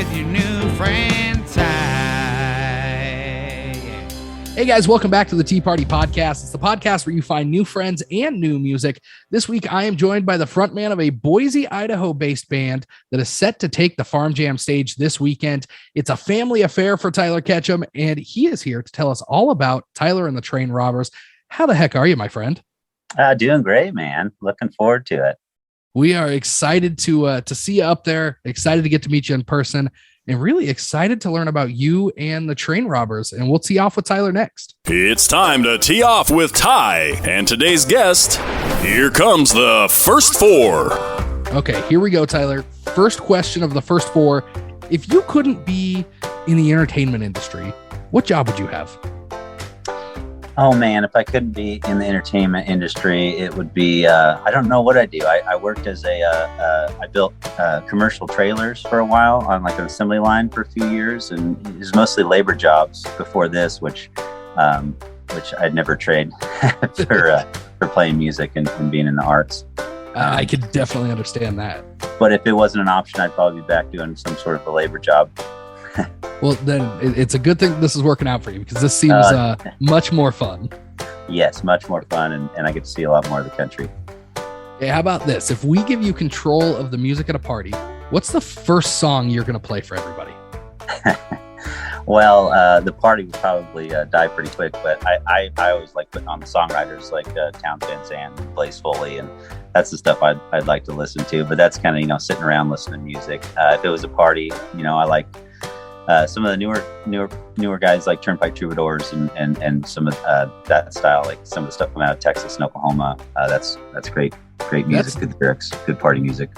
with your new friend Ty. Hey guys, welcome back to the Tea Party Podcast. It's the podcast where you find new friends and new music. This week, I am joined by the frontman of a Boise, Idaho-based band that is set to take the Farmjam stage this weekend. It's a family affair for Tylor Ketchum, and he is here to tell us all about Tylor and the Train Robbers. How the heck are you, my friend? Doing great, man. Looking forward to it. We are excited to see you up there, excited to get to meet you in person, and really excited to learn about you and the Train Robbers. And we'll tee off with Tylor next. It's time to tee off with Ty and today's guest. Here comes the first four. Okay, here we go, Tylor. First question of the first four. If you couldn't be in the entertainment industry, what job would you have? Oh man, if I couldn't be in the entertainment industry, it would be, I don't know what I do. I worked as I built commercial trailers for a while on like an assembly line for a few years, and it was mostly labor jobs before this, which I'd never trade for playing music and being in the arts. I could definitely understand that. But if it wasn't an option, I'd probably be back doing some sort of a labor job. Well, then it's a good thing this is working out for you, because this seems much more fun. Yes, much more fun, and I get to see a lot more of the country. Hey, how about this? If we give you control of the music at a party, what's the first song you're going to play for everybody? Well, the party would probably die pretty quick, but I always like putting on the songwriters like Townes Van Zandt and Blaze Foley, and that's the stuff I'd like to listen to. But that's kind of, sitting around listening to music. If it was a party, I like some of the newer guys like Turnpike Troubadours and some of that style, like some of the stuff coming out of Texas and Oklahoma. That's great music, good lyrics, good party music.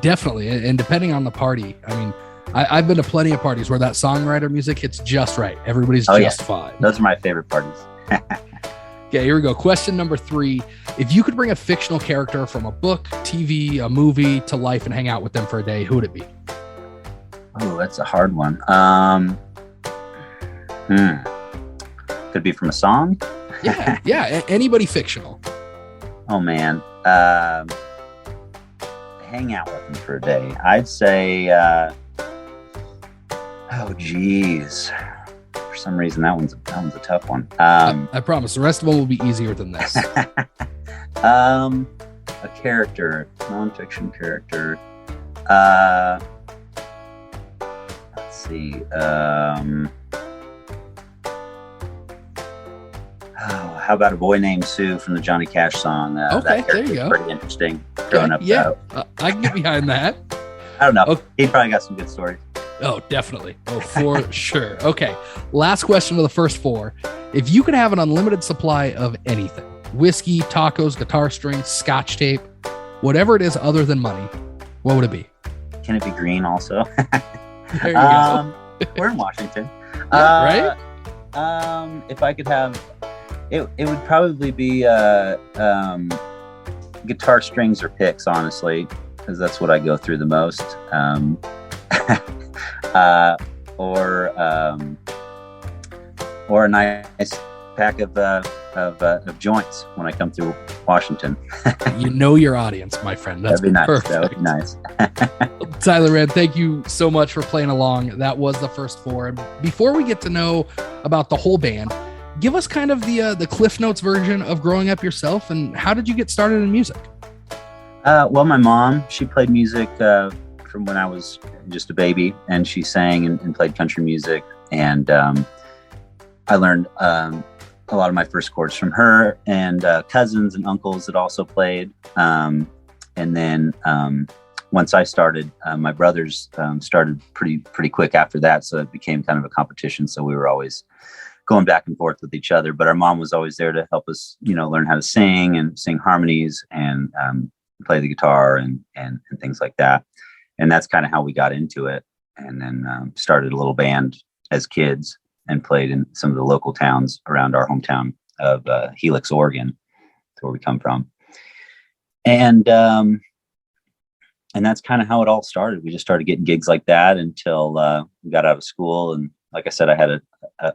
Definitely, and depending on the party, I mean, I've been to plenty of parties where that songwriter music hits just right. Everybody's just fine. Those are my favorite parties. Okay, here we go. Question number 3. If you could bring a fictional character from a book, TV, a movie to life and hang out with them for a day, who would it be? Oh, that's a hard one. Could be from a song? Yeah, anybody fictional. Oh, man. Hang out with them for a day. I'd say, oh, geez. For some reason, that one's a tough one. I promise. The rest of them will be easier than this. A character, nonfiction character. Let's see. How about A Boy Named Sue from the Johnny Cash song? Okay, there you go. Pretty interesting. Growing up. Yeah, I can get behind that. I don't know. Okay. He probably got some good stories. Oh, definitely. Oh, for sure. Okay. Last question of the first 4. If you could have an unlimited supply of anything, whiskey, tacos, guitar strings, scotch tape, whatever it is other than money, what would it be? Can it be green also? There you go. We're in Washington. Right? If I could have, it would probably be guitar strings or picks, honestly, because that's what I go through the most. Or a nice pack of joints when I come through Washington. You know your audience, my friend. That's That'd be nice. Perfect. That would be nice. Tylor, man, thank you so much for playing along. That was the first 4. And before we get to know about the whole band, give us kind of the Cliff Notes version of growing up yourself, and how did you get started in music? Well, my mom, she played music from when I was just a baby, and she sang and played country music. And I learned a lot of my first chords from her, and cousins and uncles that also played. And then once I started, my brothers started pretty quick after that. So it became kind of a competition. So we were always going back and forth with each other. But our mom was always there to help us, learn how to sing and sing harmonies and play the guitar and things like that. And that's kind of how we got into it. And then started a little band as kids and played in some of the local towns around our hometown of Helix, Oregon. That's where we come from. And that's kind of how it all started. We just started getting gigs like that until we got out of school. And like I said, I had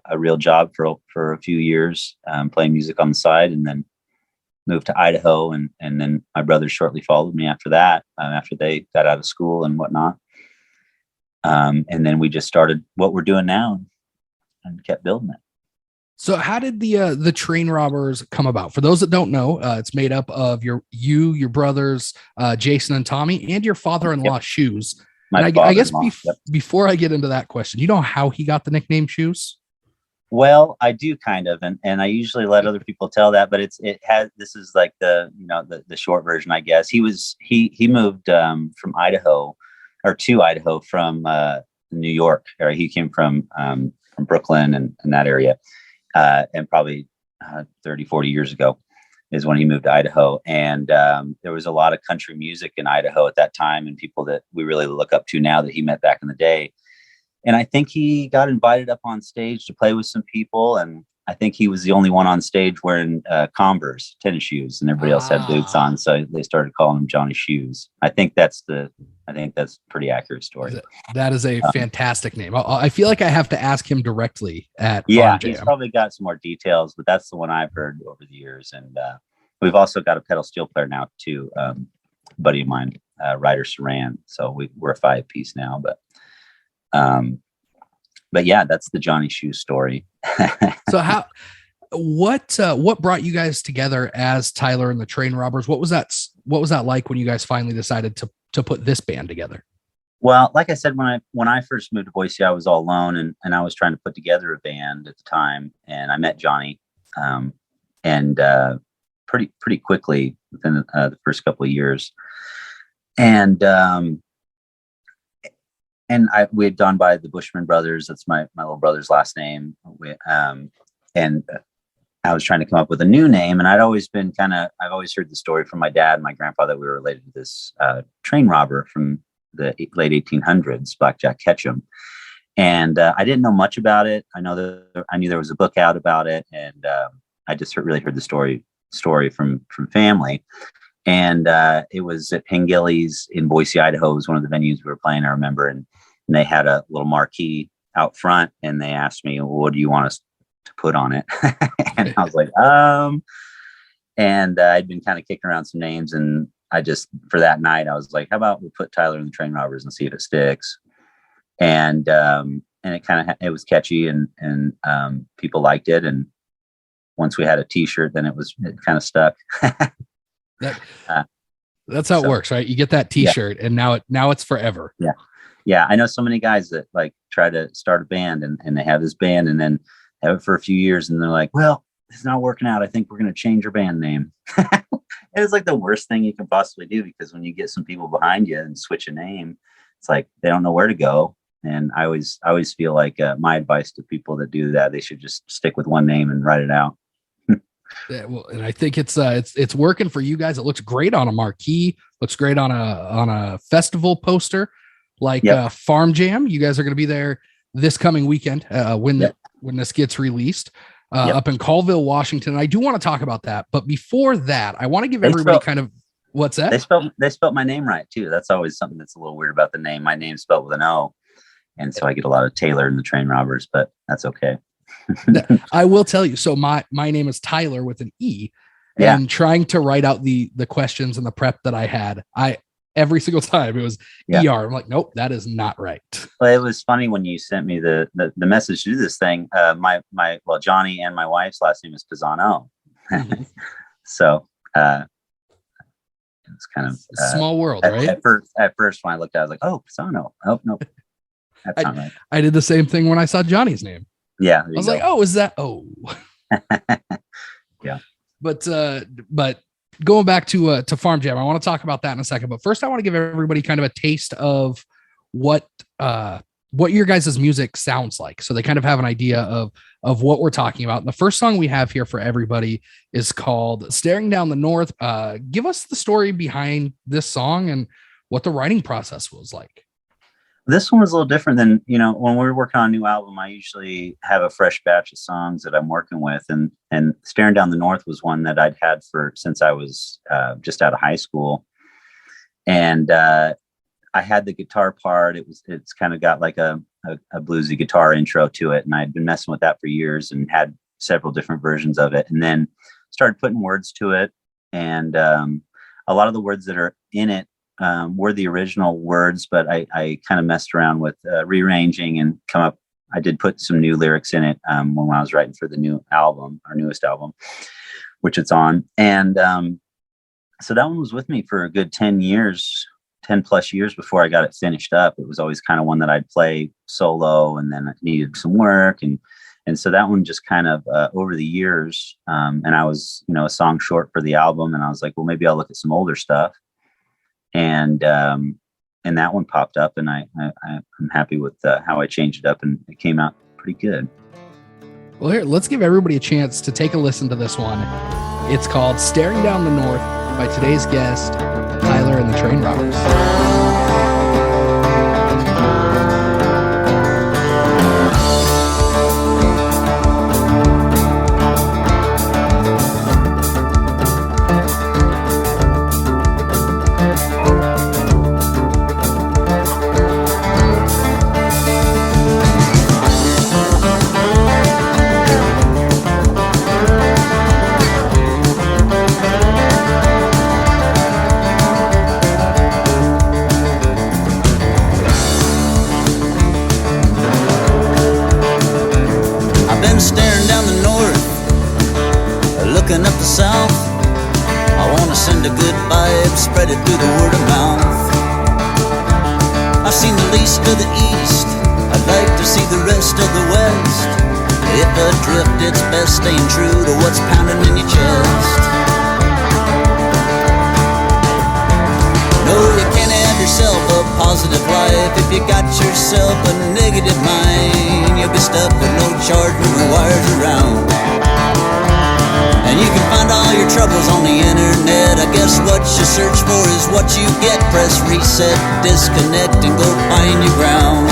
a real job for a few years, playing music on the side, and then moved to Idaho. And then my brothers shortly followed me after that, after they got out of school and whatnot. And then we just started what we're doing now and kept building it. So how did the Train Robbers come about? For those that don't know, it's made up of your brothers, Jason and Tommy, and your father-in-law, Shoes. And I guess before I get into that question, you know how he got the nickname Shoes? Well, I do kind of, and I usually let other people tell that, but this is like the short version, I guess. He moved from Idaho, or to Idaho from New York, or he came from Brooklyn and that area, and probably 30, 40 years ago is when he moved to Idaho. And there was a lot of country music in Idaho at that time, and people that we really look up to now that he met back in the day. And I think he got invited up on stage to play with some people. And I think he was the only one on stage wearing Converse tennis shoes, and everybody else had boots on. So they started calling him Johnny Shoes. I think that's a pretty accurate story. That is a fantastic name. I feel like I have to ask him directly at Yeah, Farmjam. He's probably got some more details, but that's the one I've heard over the years. And we've also got a pedal steel player now too, buddy of mine, Ryder Saran. So we're a 5-piece now, but yeah, that's the Johnny Shoes story. So what brought you guys together as Tylor and the Train Robbers? What was that like when you guys finally decided to put this band together? Well, like I said, when I first moved to Boise, I was all alone, and I was trying to put together a band at the time, and I met Johnny, and pretty quickly within the first couple of years, and we had gone by the Bushman Brothers. That's my little brother's last name. And I was trying to come up with a new name, and I've always heard the story from my dad and my grandpa that we were related to this train robber from the late 1800s, Blackjack Ketchum. And I didn't know much about it. I knew there was a book out about it, and I just really heard the story from family. And it was at Pingilly's in Boise, Idaho. It was one of the venues we were playing, I remember. And they had a little marquee out front, and they asked me, well, what do you want us to put on it? And I was like, and I'd been kind of kicking around some names. And for that night, I was like, how about we put Tylor and the Train Robbers and see if it sticks? And it was catchy, and people liked it. And once we had a t-shirt, then it kind of stuck. That's how it works, right? You get that t-shirt, and now it's forever. Yeah. I know so many guys that like try to start a band, and they have this band, and then have it for a few years, and they're like, well, it's not working out. I think we're going to change our band name. It's like the worst thing you can possibly do, because when you get some people behind you and switch a name, it's like they don't know where to go. And I always feel like my advice to people that do that, they should just stick with one name and write it out. Yeah, well, and I think it's working for you guys. It looks great on a marquee, looks great on a festival poster, like Farmjam. You guys are going to be there this coming weekend when this gets released up in Colville, Washington. And I do want to talk about that, but before that, I want to give everybody what's that? They spelled my name right too. That's always something that's a little weird about the name. My name's spelled with an O, and so I get a lot of Tylor and the Train Robbers, but that's okay. I will tell you. So my name is Tylor with an E, and trying to write out the questions and the prep that I had, every single time it was ER. I'm like, nope, that is not right. Well, it was funny when you sent me the message to do this thing. Johnny and my wife's last name is Pisani. Mm-hmm. So it's kind of a small world, right? At first when I looked at it, I was like, oh, Pisani. Oh, no, that's not right. I did the same thing when I saw Johnny's name. Yeah. I was like, oh, is that? Oh, yeah. But going back to Farmjam, I want to talk about that in a second. But first, I want to give everybody kind of a taste of what your guys' music sounds like, so they kind of have an idea of what we're talking about. And the first song we have here for everybody is called "Staring Down the North." Give us the story behind this song and what the writing process was like. This one was a little different than, when we're working on a new album, I usually have a fresh batch of songs that I'm working with. And Staring Down the North was one that I'd had since I was just out of high school. And I had the guitar part. It's kind of got like a bluesy guitar intro to it. And I'd been messing with that for years and had several different versions of it. And then started putting words to it. And a lot of the words that are in it were the original words, but I kind of messed around with rearranging and I did put some new lyrics in it when I was writing for the new album, our newest album, which it's on. And so that one was with me for a good 10 plus years before I got it finished up. It was always kind of one that I'd play solo, and then I needed some work. And so that one just kind of over the years, and I was, a song short for the album, and I was like, well, maybe I'll look at some older stuff. And that one popped up, and I'm happy with how I changed it up, and it came out pretty good. Well, here, let's give everybody a chance to take a listen to this one. It's called Staring Down the North by today's guest, Tylor and the Train Robbers. Looking up the south, I wanna send a good vibe, spread it through the word of mouth. I've seen the least of the east, I'd like to see the rest of the west. If adrift, it's best staying true to what's pounding in your chest. No, you can't have yourself a positive life if you got yourself a negative mind. You'll be stuck with no charge moving wires around. And you can find all your troubles on the internet. I guess what you search for is what you get. Press reset, disconnect, and go find your ground.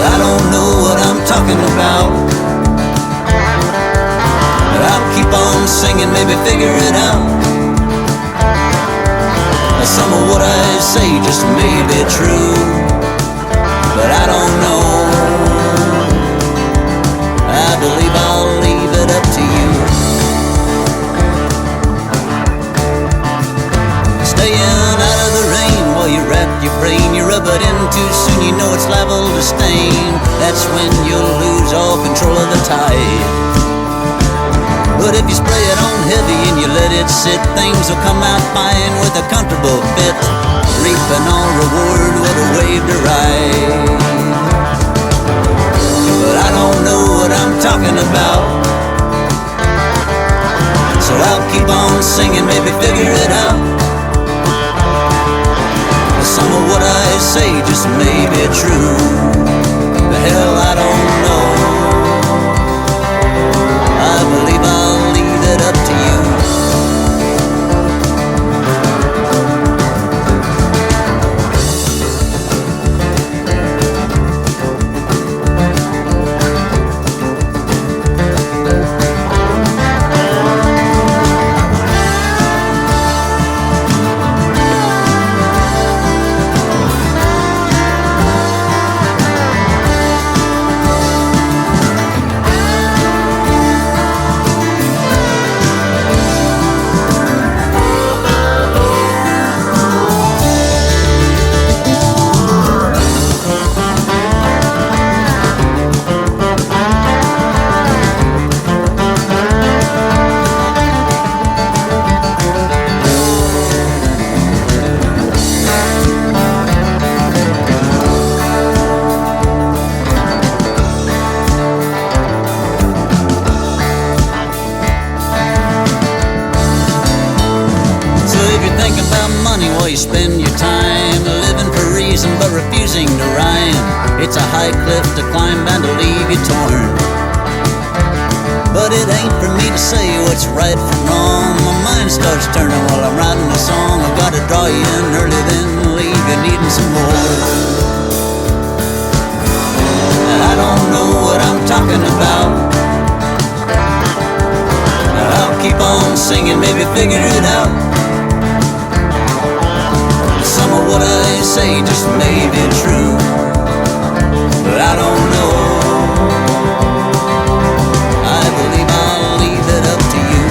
I don't know what I'm talking about, but I'll keep on singing, maybe figure it out. Some of what I say just may be true, but I don't know. I believe I'll leave it up to you. Staying out of the rain while you wrap your brain. You rub it in too soon, you know it's liable to stain. That's when you'll lose all control of the tide. But if you spray it on heavy and you let it sit, things will come out fine with a comfortable fit. Reaping all reward, what a wave to ride. But I don't know what I'm talking about, so I'll keep on singing, maybe figure it out. Some of what I say just may be true, but hell, I don't know. I believe I'll leave it up to you. You spend your time living for reason but refusing to rhyme. It's a high cliff to climb bound to leave you torn. But it ain't for me to say what's right from wrong. My mind starts turning while I'm writing a song. I've got to draw you in early, then leave you needing some more. I don't know what I'm talking about, I'll keep on singing, maybe figure it out. Some of what I say just may be true, but I don't know. I believe I'll leave it up to you.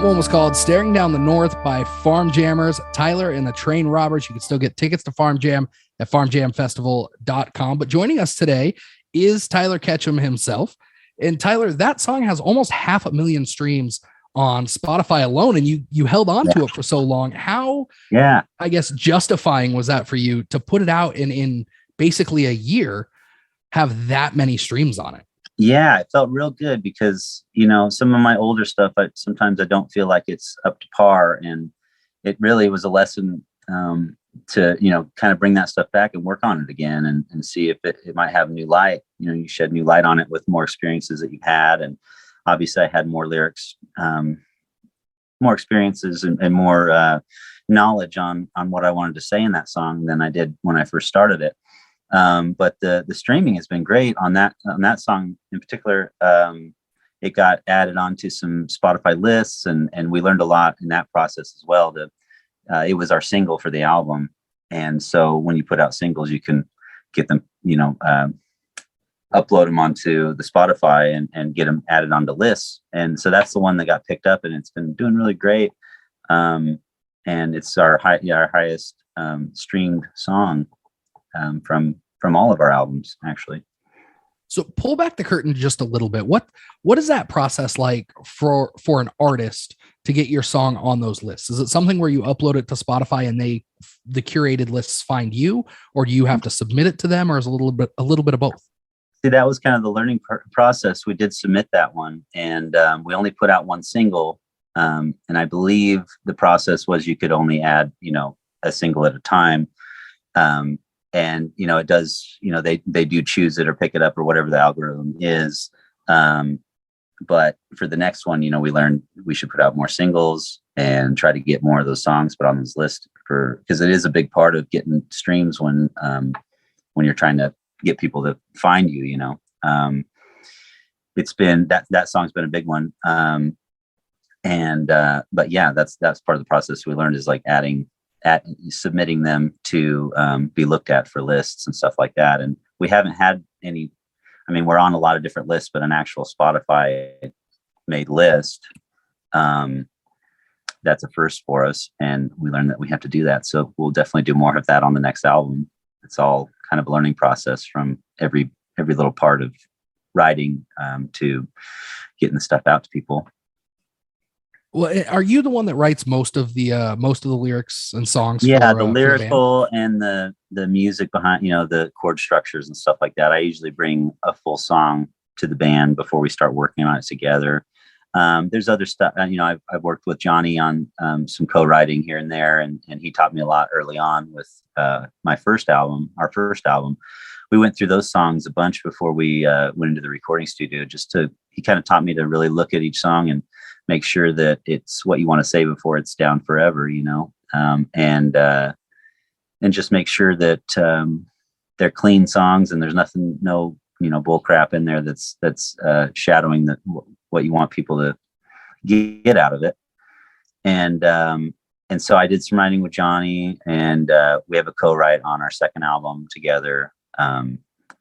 one was called Staring Down the North by Farmjammers, Tylor and the Train Robbers. You can still get tickets to Farm Jam at farmjamfestival.com. But joining us today is Tylor Ketchum himself. And Tylor, that song has almost 500,000 streams on Spotify alone, and you held on to it for so long. How, I guess, justifying was that for you to put it out in basically a year, have that many streams on it? Yeah, it felt real good because, some of my older stuff, sometimes I don't feel like it's up to par. And it really was a lesson to, kind of bring that stuff back and work on it again and see if it might have new light. You shed new light on it with more experiences that you've had. And obviously I had more lyrics, more experiences and more knowledge on what I wanted to say in that song than I did when I first started it. But the streaming has been great on that song in particular. It got added onto some Spotify lists and we learned a lot in that process as well. It was our single for the album. And so when you put out singles, you can get them, upload them onto the Spotify and get them added onto lists. And so that's the one that got picked up and it's been doing really great. And it's our highest streamed song from all of our albums, actually. So pull back the curtain just a little bit. What is that process like for an artist to get your song on those lists? Is it something where you upload it to Spotify and the curated lists find you, or do you have to submit it to them, or is it a little bit of both? See, that was kind of the learning process. We did submit that one, and we only put out one single. And I believe the process was you could only add, a single at a time. And, it does, they do choose it or pick it up or whatever the algorithm is. But for the next one, we learned we should put out more singles and try to get more of those songs put on this list because it is a big part of getting streams when you're trying to get people to find you, it's been that song's been a big one. But yeah, that's part of the process we learned is like submitting them to be looked at for lists and stuff like that. And we haven't had any, we're on a lot of different lists, but an actual Spotify made list, that's a first for us. And we learned that we have to do that. So we'll definitely do more of that on the next album. It's all kind of a learning process from every little part of writing to getting the stuff out to people. Well, are you the one that writes most of the lyrics and songs? Yeah, the lyrical and the music behind, the chord structures and stuff like that. I usually bring a full song to the band before we start working on it together. There's other stuff. I've worked with Johnny on some co-writing here and there, and he taught me a lot early on with our first album. We went through those songs a bunch before we went into the recording studio. He kind of taught me to really look at each song and make sure that it's what you want to say before it's down forever, and just make sure that they're clean songs and there's no bull crap in there that's shadowing what you want people to get out of it. And so I did some writing with Johnny, and we have a co-write on our second album together.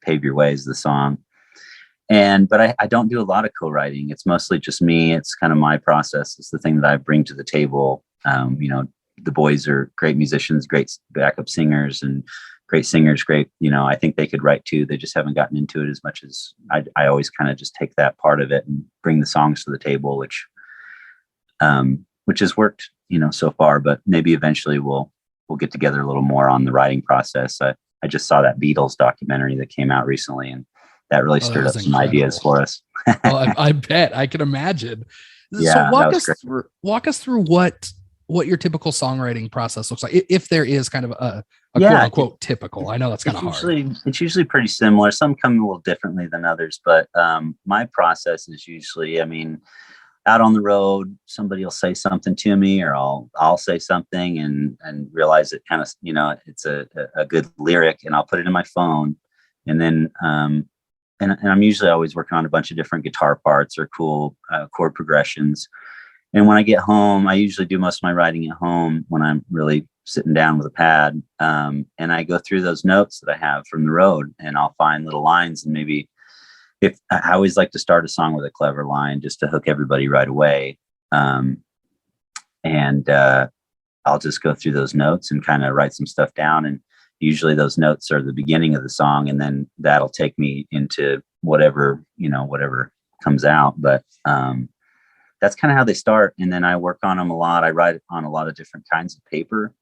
Pave Your Way is the song. But I don't do a lot of co-writing. It's mostly just me. It's kind of my process. It's the thing that I bring to the table. The boys are great musicians, great backup singers, and great singers. Great, I think they could write too. They just haven't gotten into it as much as I always kind of just take that part of it and bring the songs to the table, which has worked, so far. But maybe eventually we'll get together a little more on the writing process. I just saw that Beatles documentary that came out recently, and that really stirred up some ideas for us. Well, I bet. I can imagine. Yeah, so walk us through what your typical songwriting process looks like, if there is kind of a quote unquote typical. I know that's kind of hard. It's usually pretty similar. Some come a little differently than others, but my process is usually, out on the road, somebody will say something to me, or I'll say something and realize it kind of, it's a good lyric, and I'll put it in my phone. And then, and I'm usually always working on a bunch of different guitar parts or cool chord progressions. And when I get home, I usually do most of my writing at home when I'm really sitting down with a pad. And I go through those notes that I have from the road, and I'll find little lines. And maybe I always like to start a song with a clever line just to hook everybody right away. and I'll just go through those notes and kind of write some stuff down. And usually those notes are the beginning of the song, and then that'll take me into whatever comes out. But that's kind of how they start. And then I work on them a lot. I write on a lot of different kinds of paper.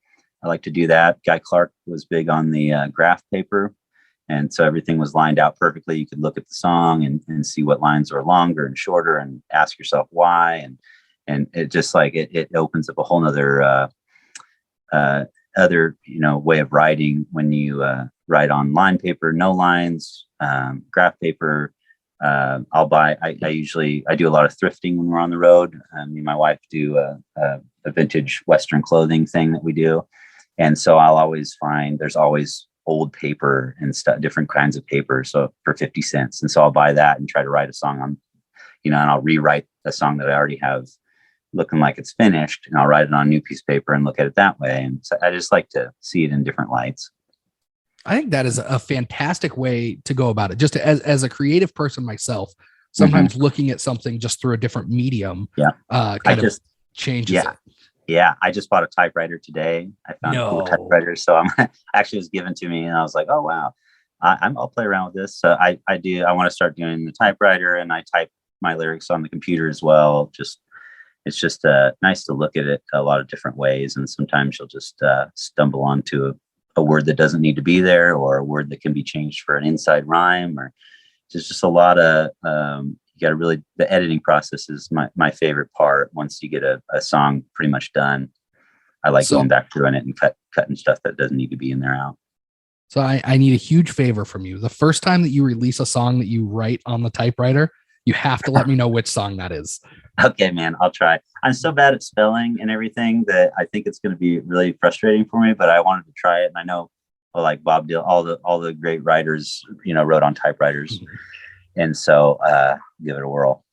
I like to do that. Guy Clark was big on the graph paper. And so everything was lined out perfectly. You could look at the song and see what lines are longer and shorter and ask yourself why. And it just like, it opens up a whole nother, other, way of writing when you write on line paper, no lines, graph paper. I do a lot of thrifting when we're on the road. Me and my wife do a vintage Western clothing thing that we do. And so I'll always find there's always old paper and stuff, different kinds of paper. So for 50 cents. And so I'll buy that and try to write a song on, and I'll rewrite a song that I already have looking like it's finished, and I'll write it on a new piece of paper and look at it that way. And so I just like to see it in different lights. I think that is a fantastic way to go about it. Just as a creative person myself, sometimes looking at something just through a different medium, changes it. Yeah. I just bought a typewriter today. I found a cool typewriter. So actually it was given to me, and I was like, oh, wow, I'll play around with this. So I want to start doing the typewriter, and I type my lyrics on the computer as well. It's just nice to look at it a lot of different ways. And sometimes you'll just stumble onto a word that doesn't need to be there, or a word that can be changed for an inside rhyme, or just a lot of, you got to really, the editing process is my favorite part. Once you get a song pretty much done, I like going back through it and cutting stuff that doesn't need to be in there out. So I need a huge favor from you. The first time that you release a song that you write on the typewriter, you have to let me know which song that is. Okay, man, I'll try. I'm so bad at spelling and everything that I think it's going to be really frustrating for me, but I wanted to try it. And I know, like Bob Dylan, all the great writers, wrote on typewriters. And so give it a whirl.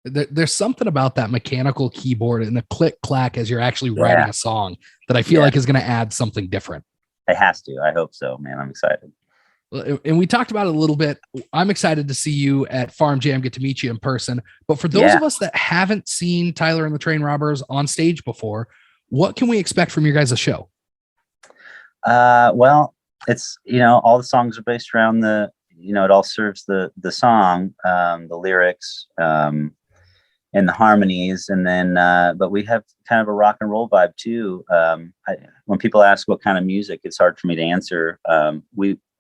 There's something about that mechanical keyboard and the click clack as you're actually writing a song that I feel like is going to add something different. It has to. I hope so, man. I'm excited. And we talked about it a little bit. I'm excited to see you at Farm Jam, get to meet you in person. But for those of us that haven't seen Tylor and the Train Robbers on stage before, what can we expect from your guys' show? Well, it's, all the songs are based around it all serves the song, the lyrics, and the harmonies. And then, but we have kind of a rock and roll vibe too. When people ask what kind of music, it's hard for me to answer.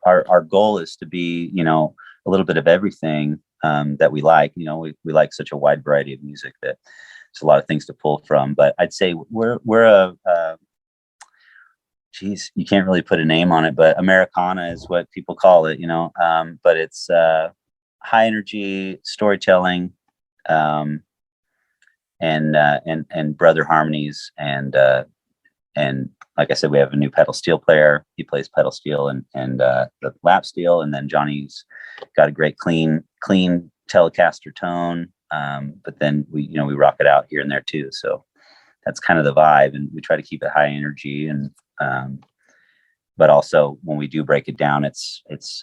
Our goal is to be, a little bit of everything that we like. We like such a wide variety of music that there's a lot of things to pull from. But I'd say we're you can't really put a name on it, but Americana is what people call it, but it's high energy storytelling, and brother harmonies, and like I said, we have a new pedal steel player. He plays pedal steel and the lap steel, and then Johnny's got a great clean Telecaster tone. But then we rock it out here and there too. So that's kind of the vibe, and we try to keep it high energy. And but also when we do break it down, it's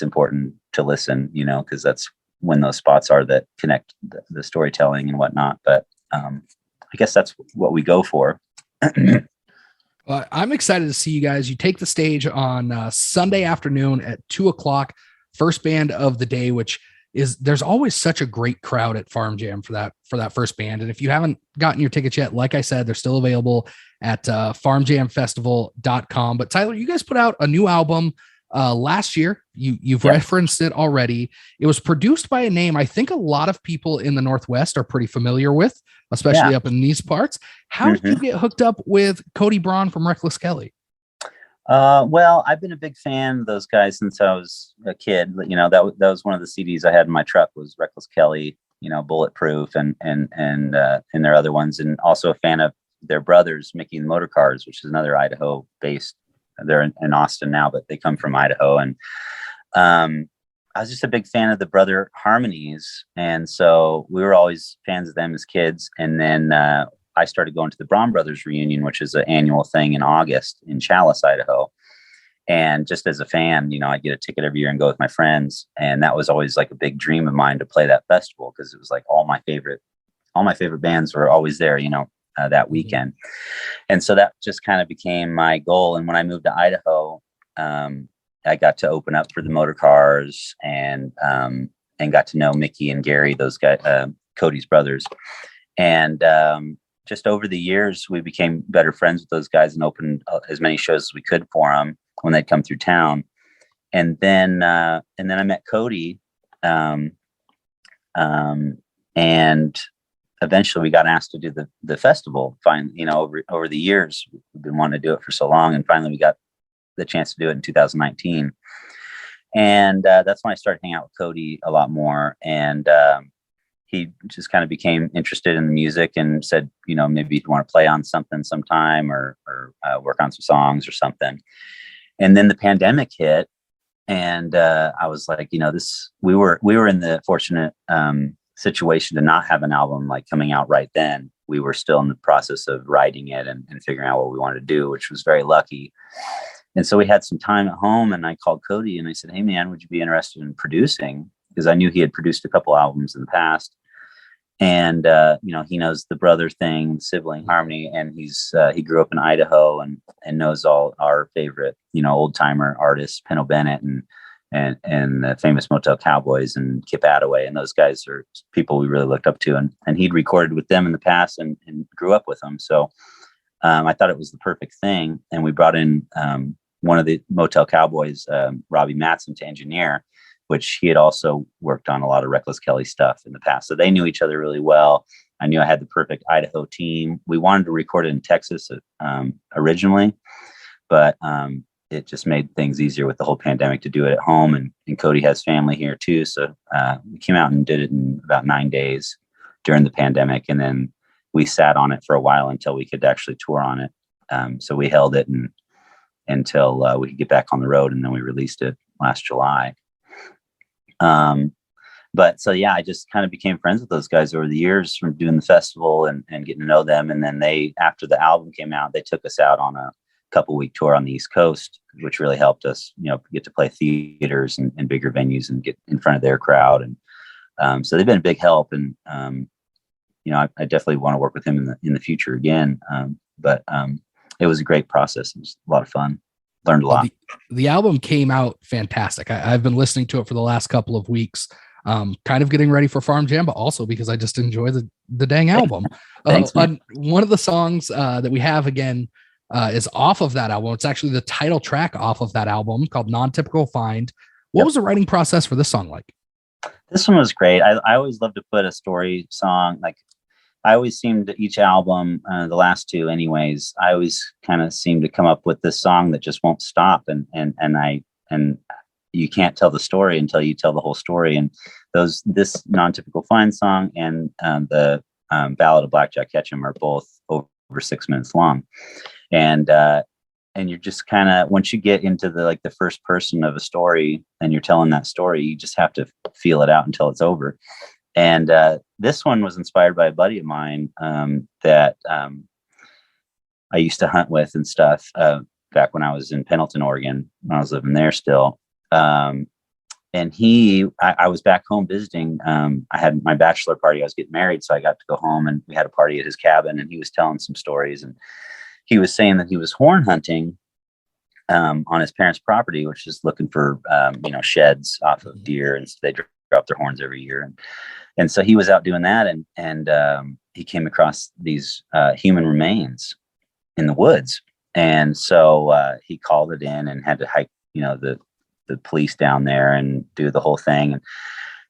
important to listen, because that's when those spots are that connect the storytelling and whatnot. But I guess that's what we go for. Well, I'm excited to see you guys. You take the stage on Sunday afternoon at 2:00, first band of the day, which is, there's always such a great crowd at Farm Jam for that first band. And if you haven't gotten your tickets yet, like I said, they're still available at farmjamfestival.com. But Tylor, you guys put out a new album last year. You've referenced it already. It was produced by a name I think a lot of people in the Northwest are pretty familiar with, especially up in these parts. How did you get hooked up with Cody Braun from Reckless Kelly? Well, I've been a big fan of those guys since I was a kid. That was one of the CDs I had in my truck was Reckless Kelly, Bulletproof and their other ones. And also a fan of their brothers, Mickey and the Motor Cars, which is another Idaho based. They're in Austin now, but they come from Idaho. And I was just a big fan of the brother harmonies. And so we were always fans of them as kids. And then I started going to the Braun Brothers reunion, which is an annual thing in August in Chalice, Idaho. And just as a fan, I'd get a ticket every year and go with my friends. And that was always like a big dream of mine to play that festival, because it was like all my favorite bands were always there, that weekend. And so that just kind of became my goal. And when I moved to Idaho, I got to open up for the motor cars and got to know Mickey and Gary, those guys, Cody's brothers. And just over the years, we became better friends with those guys and opened as many shows as we could for them when they'd come through town. And then I met Cody, and eventually we got asked to do the festival. Over the years, we've been wanting to do it for so long, and finally we got the chance to do it in 2019. And that's when I started hanging out with Cody a lot more. And he just kind of became interested in the music and said, maybe you'd want to play on something sometime or work on some songs or something. And then the pandemic hit, and I was like, we were in the fortunate situation to not have an album like coming out right then. We were still in the process of writing it and figuring out what we wanted to do, which was very lucky. And so we had some time at home, and I called Cody and I said, hey man, would you be interested in producing? Because I knew he had produced a couple albums in the past. And, he knows the brother thing, sibling harmony. And he grew up in Idaho and knows all our favorite, old timer artists, Pino Bennett and the famous Motel Cowboys and Kip Attaway. And those guys are people we really looked up to. And he'd recorded with them in the past and grew up with them. So I thought it was the perfect thing. And we brought in one of the Motel Cowboys, Robbie Matson, to engineer, which he had also worked on a lot of Reckless Kelly stuff in the past. So they knew each other really well. I knew I had the perfect Idaho team. We wanted to record it in Texas originally, but it just made things easier with the whole pandemic to do it at home. And Cody has family here too. So we came out and did it in about 9 days during the pandemic. And then we sat on it for a while until we could actually tour on it. So we held it until we could get back on the road, and then we released it last July. But so, yeah, I just kind of became friends with those guys over the years from doing the festival and getting to know them. And then after the album came out, they took us out on a couple-week tour on the East Coast, which really helped us, get to play theaters and bigger venues and get in front of their crowd. And so they've been a big help. And, I definitely want to work with him in the future again. But it was a great process. It was a lot of fun. Learned a lot. The album came out fantastic. I've been listening to it for the last couple of weeks, kind of getting ready for Farm Jam, but also because I just enjoy the dang album. Thanks, one of the songs that we have again is off of that album. It's actually the title track off of that album called Non-Typical Find. What was the writing process for this song like? This one was great. I always love to put a story song. Like I always seem to each album, the last two anyways, I always kind of seem to come up with this song that just won't stop. And you can't tell the story until you tell the whole story. And this Non-Typical Find song and the Ballad of Blackjack Ketchum are both over 6 minutes long. And you're just kind of, once you get into the first person of a story and you're telling that story, you just have to feel it out until it's over. And this one was inspired by a buddy of mine that I used to hunt with and stuff back when I was in Pendleton, Oregon, when I was living there still. And I was back home visiting. I had my bachelor party. I was getting married, so I got to go home, and we had a party at his cabin, and he was telling some stories. And he was saying that he was horn hunting on his parents' property, which is looking for, sheds off of deer, and so they drop their horns every year. And so he was out doing that, and he came across these human remains in the woods. And so he called it in and had to hike, the police down there and do the whole thing.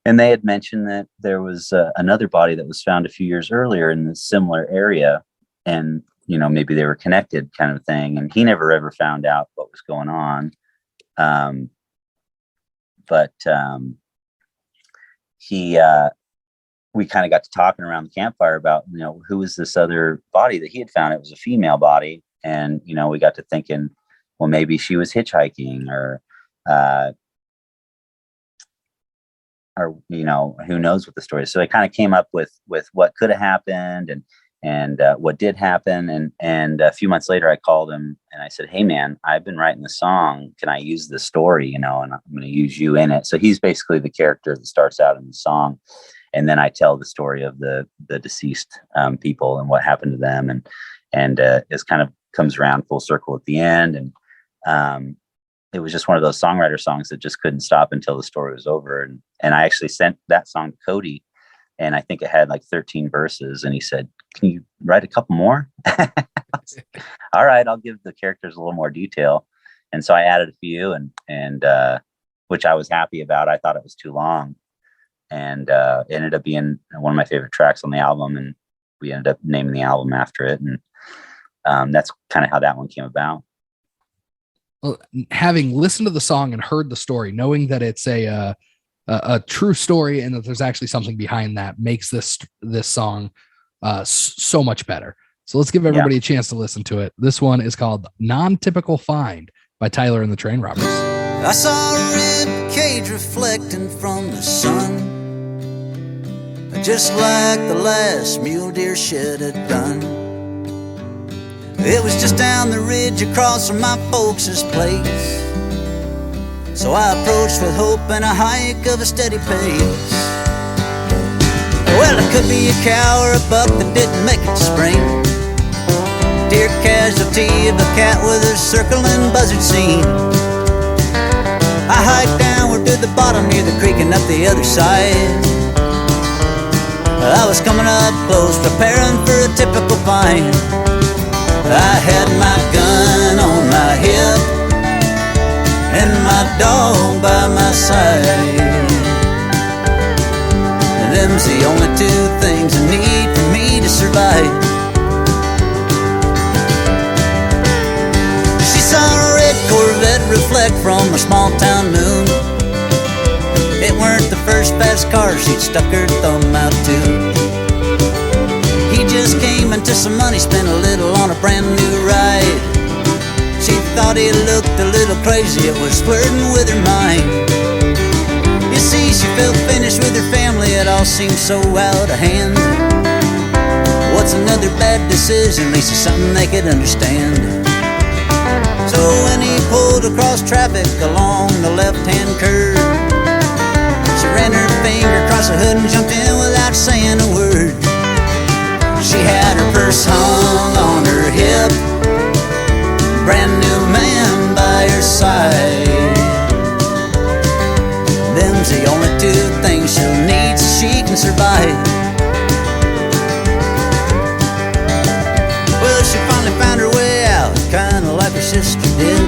And they had mentioned that there was another body that was found a few years earlier in this similar area. And, maybe they were connected kind of thing. And he never ever found out what was going on. We kind of got to talking around the campfire about, who was this other body that he had found. It was a female body. And, we got to thinking, well, maybe she was hitchhiking or who knows what the story is. So I kind of came up with what could have happened and what did happen. And a few months later, I called him and I said, hey man, I've been writing the song. Can I use this story, and I'm going to use you in it. So he's basically the character that starts out in the song. and then I tell the story of the deceased people and what happened to them, and it's kind of comes around full circle at the end. And it was just one of those songwriter songs that just couldn't stop until the story was over. And I actually sent that song to Cody, and I think it had like 13 verses, and he said, "Can you write a couple more?" All right, I'll give the characters a little more detail. And so I added a few, and which I was happy about. I thought it was too long, and it ended up being one of my favorite tracks on the album, and we ended up naming the album after it. And that's kind of how that one came about. Well, having listened to the song and heard the story, knowing that it's a true story and that there's actually something behind that, makes this song so much better. So let's give everybody a chance to listen to it. This one is called Non-Typical Find by Tylor and the Train Robbers. I saw a rib cage reflecting from the sun, just like the last mule deer shed had done. It was just down the ridge across from my folks' place, so I approached with hope and a hike of a steady pace. Well, it could be a cow or a buck that didn't make it to spring, dear casualty of a cat with a circling buzzard scene. I hiked downward to the bottom near the creek and up the other side. I was coming up close, preparing for a typical find. I had my gun on my hip and my dog by my side. And them's the only two things I need for me to survive. She saw a red Corvette reflect from a small town moon. It weren't the first fast car she'd stuck her thumb out to. He just came into some money, spent a little on a brand new ride. She thought he looked a little crazy, it was flirting with her mind. You see, she felt finished with her family, it all seemed so out of hand. What's another bad decision? At least it's something they could understand. So when he pulled across traffic along the left-hand curve, she ran her finger across the hood and jumped in without saying a word. She had her purse hung on her hip, brand new man by her side. Them's the only two things she'll need so she can survive. Well, she finally found her way out, kinda like her sister did.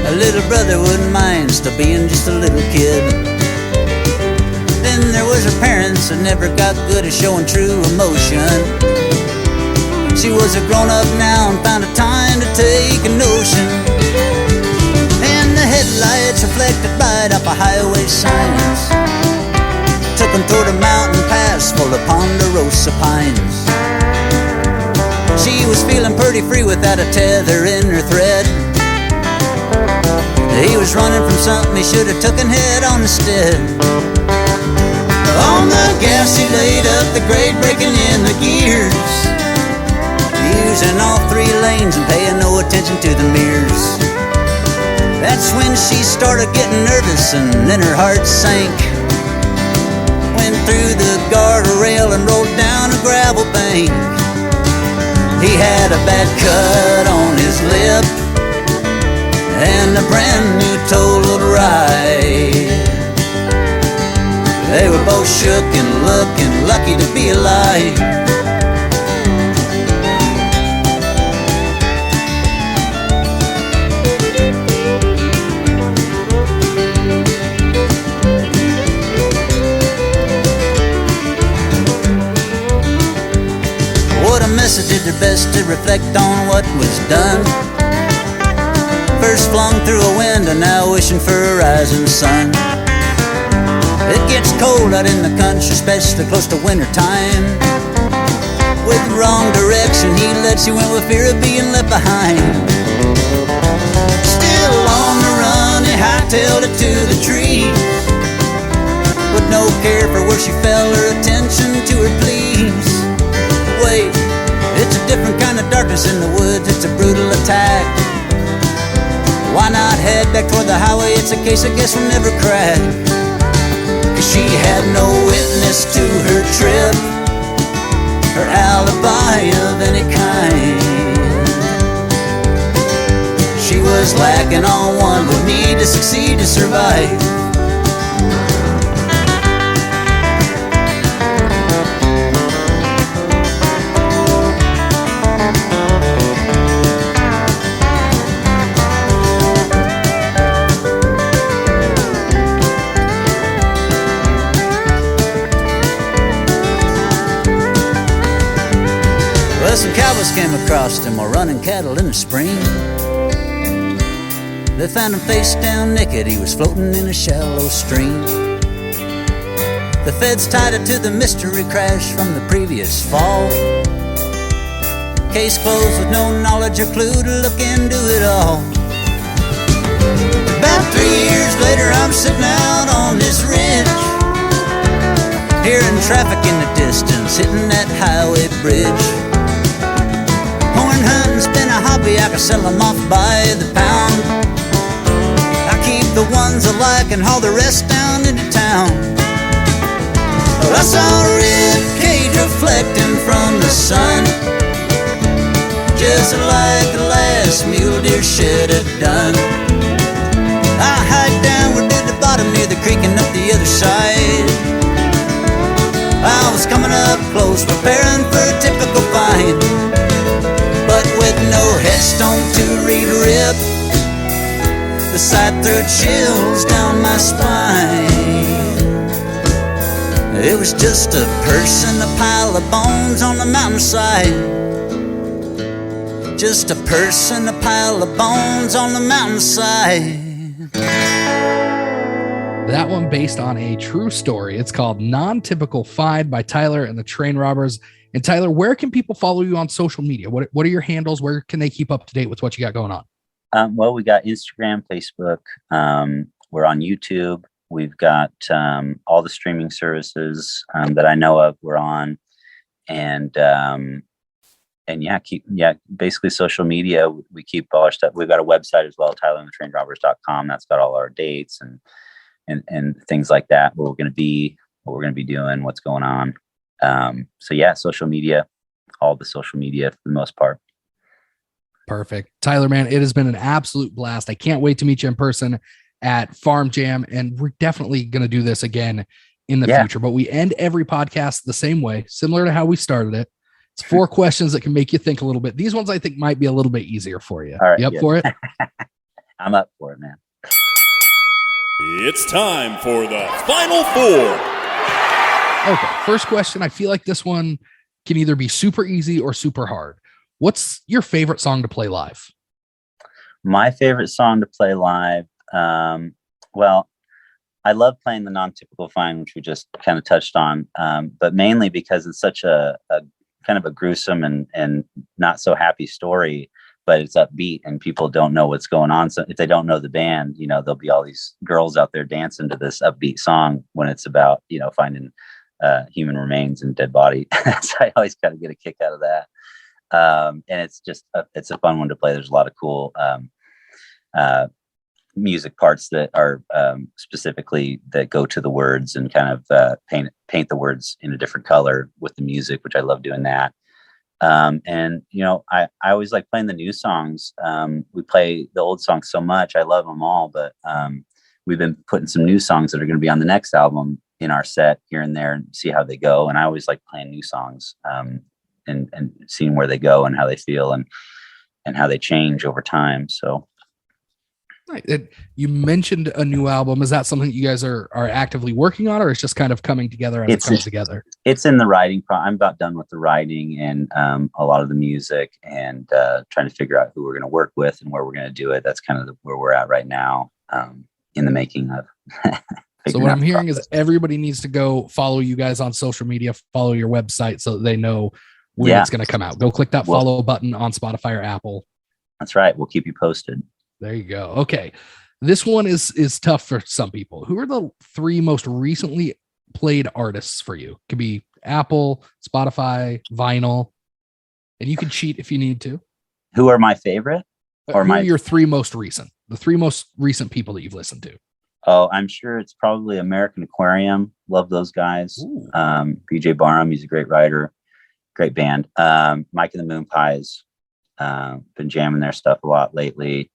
A little brother wouldn't mind still being just a little kid. Then there was her parents that never got good at showing true emotion. She was a grown-up now and found a time to take a notion. And the headlights reflected right off of highway signs took them toward a mountain pass full of ponderosa pines. She was feeling pretty free without a tether in her thread. He was running from something he should have took and head on instead. On the gas he laid up the grade, breaking in the gears, using all three lanes and paying no attention to the mirrors. That's when she started getting nervous and then her heart sank. Went through the guardrail and rolled down a gravel bank. He had a bad cut on his lip and a brand new totaled ride. They were both shook and looking lucky to be alive. What a message, did their best to reflect on what was done. First flung through a window, now wishing for a rising sun. It gets cold out in the country, especially close to winter time. With the wrong direction, he lets you in with fear of being left behind. Still on the run, he hightailed it to the trees, with no care for where she fell or attention to her pleas. Wait, it's a different kind of darkness in the woods, it's a brutal attack. Why not head back toward the highway? It's a case I guess will never crack. She had no witness to her trip, her alibi of any kind. She was lacking all one would need to succeed to survive. Well, some cowboys came across him while running cattle in the spring. They found him face down naked, he was floating in a shallow stream. The feds tied it to the mystery crash from the previous fall. Case closed with no knowledge or clue to look into it all. About 3 years later, I'm sitting out on this ridge, hearing traffic in the distance, hitting that highway bridge. Horn hunting's been a hobby, I could sell them off by the pound. Keep the ones I like and haul the rest down into town. Well, I saw a rib cage reflecting from the sun, just like the last mule deer shed had done. I hiked downward to the bottom near the creek and up the other side. I was coming up close, preparing for a typical find, but with no headstone to read rib, the sight threw chills down my spine. It was just a person, a pile of bones on the mountainside. Just a person, a pile of bones on the mountainside. That one based on a true story. It's called Non-Typical Find by Tylor and the Train Robbers. And Tylor, where can people follow you on social media? What are your handles? Where can they keep up to date with what you got going on? Well, we got Instagram, Facebook. We're on YouTube. We've got all the streaming services that I know of. We're on, and basically social media. We keep all our stuff. We've got a website as well, TylorandTheTrainRobbers.com. That's got all our dates and things like that. Where we're going to be, what we're going to be doing, what's going on. Social media, all the social media for the most part. Perfect. Tylor, man, it has been an absolute blast. I can't wait to meet you in person at Farmjam, and we're definitely going to do this again in the future. But we end every podcast the same way, similar to how we started it. It's 4 questions that can make you think a little bit. These ones I think might be a little bit easier for you. All right, you up for it? I'm up for it, man. It's time for the Final 4. Okay, first question. I feel like this one can either be super easy or super hard. What's your favorite song to play live? My favorite song to play live. Well, I love playing the Non-Typical Find, which we just kind of touched on, but mainly because it's such a kind of a gruesome and not so happy story, but it's upbeat and people don't know what's going on. So if they don't know the band, there'll be all these girls out there dancing to this upbeat song when it's about, finding human remains and dead body. So I always kind of get a kick out of that. And it's just it's a fun one to play. There's a lot of cool music parts that are specifically that go to the words and kind of paint the words in a different color with the music, which I love doing that. I always like playing the new songs. We play the old songs so much. I love them all, but we've been putting some new songs that are going to be on the next album in our set here and there and see how they go. And I always like playing new songs. And seeing where they go and how they feel and how they change over time. So, right. You mentioned a new album. Is that something that you guys are actively working on, or it's just kind of coming together as it comes together? It's in the writing. I'm about done with the writing and a lot of the music and trying to figure out who we're going to work with and where we're going to do it. That's kind of where we're at right now in the making of. So what I'm hearing is everybody needs to go follow you guys on social media, follow your website so that they know when it's going to come out. Go click that follow button on Spotify or Apple. That's right. We'll keep you posted. There you go. Okay. This one is tough for some people. Who are the 3 most recently played artists for you? Could be Apple, Spotify, vinyl, and you can cheat if you need to. Who are my favorite? Or who are your 3 most recent? The 3 most recent people that you've listened to. Oh, I'm sure it's probably American Aquarium. Love those guys. BJ Barnum, he's a great writer, great band. Mike and the Moon Pies, been jamming their stuff a lot lately.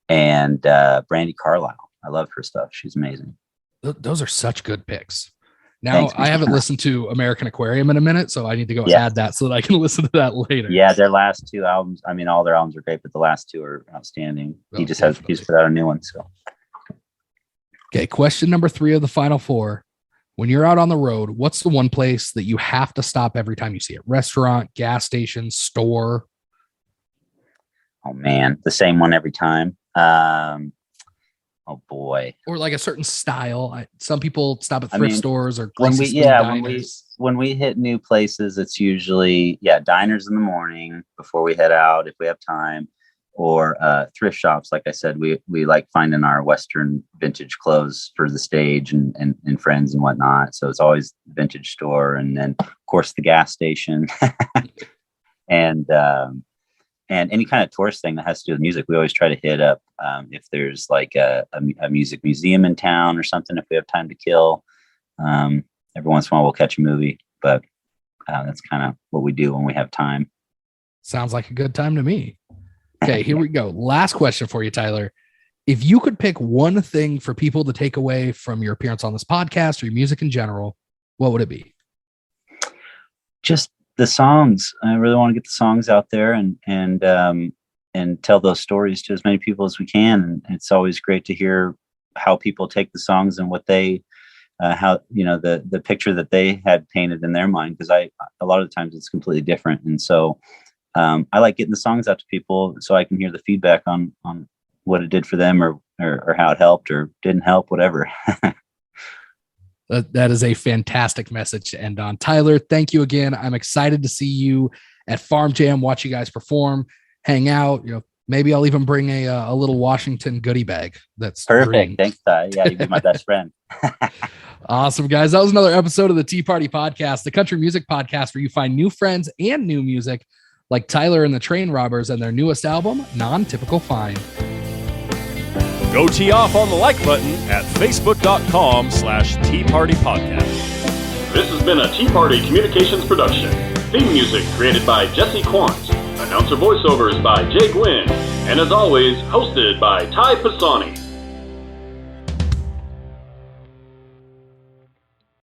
And Brandy Carlisle, I love her stuff. She's amazing. Those are such good picks. Now, I haven't listened to American Aquarium in a minute, so I need to go add that so that I can listen to that later. Yeah, their last 2 albums, I mean, all their albums are great, but the last 2 are outstanding. He's put out a new one. So, okay, question number 3 of the final 4. When you're out on the road, what's the one place that you have to stop every time you see it? Restaurant, gas station, store? Oh man, the same one every time. Oh boy. Or like a certain style. Some people stop at thrift stores or when we hit new places, it's usually diners in the morning before we head out if we have time, or thrift shops. Like I said, we like finding our Western vintage clothes for the stage and friends and whatnot. So it's always the vintage store, and then of course the gas station, and any kind of tourist thing that has to do with music. We always try to hit up if there's like a music museum in town or something, if we have time to kill. Every once in a while we'll catch a movie, but that's kind of what we do when we have time. Sounds like a good time to me. Okay, here we go. Last question for you, Tylor. If you could pick one thing for people to take away from your appearance on this podcast or your music in general, what would it be? Just the songs. I really want to get the songs out there and tell those stories to as many people as we can. And it's always great to hear how people take the songs and what they, how, the picture that they had painted in their mind. Cause a lot of the times it's completely different. And so, I like getting the songs out to people so I can hear the feedback on what it did for them or how it helped or didn't help, whatever. That is a fantastic message to end on. Tylor, thank you again. I'm excited to see you at Farm Jam, watch you guys perform, hang out. Maybe I'll even bring a little Washington goodie bag. That's perfect. Green. Thanks, Ty. Yeah, you'd be my best friend. Awesome, guys. That was another episode of the Tea Party Podcast, the country music podcast where you find new friends and new music like Tylor and the Train Robbers and their newest album, Non-Typical Find. Go tee off on the like button at facebook.com/Tea Party Podcast. This has been a Tea Party Communications production. Theme music created by Jesse Quandt. Announcer voiceovers by Jay Gwinn. And as always, hosted by Ty Pisani.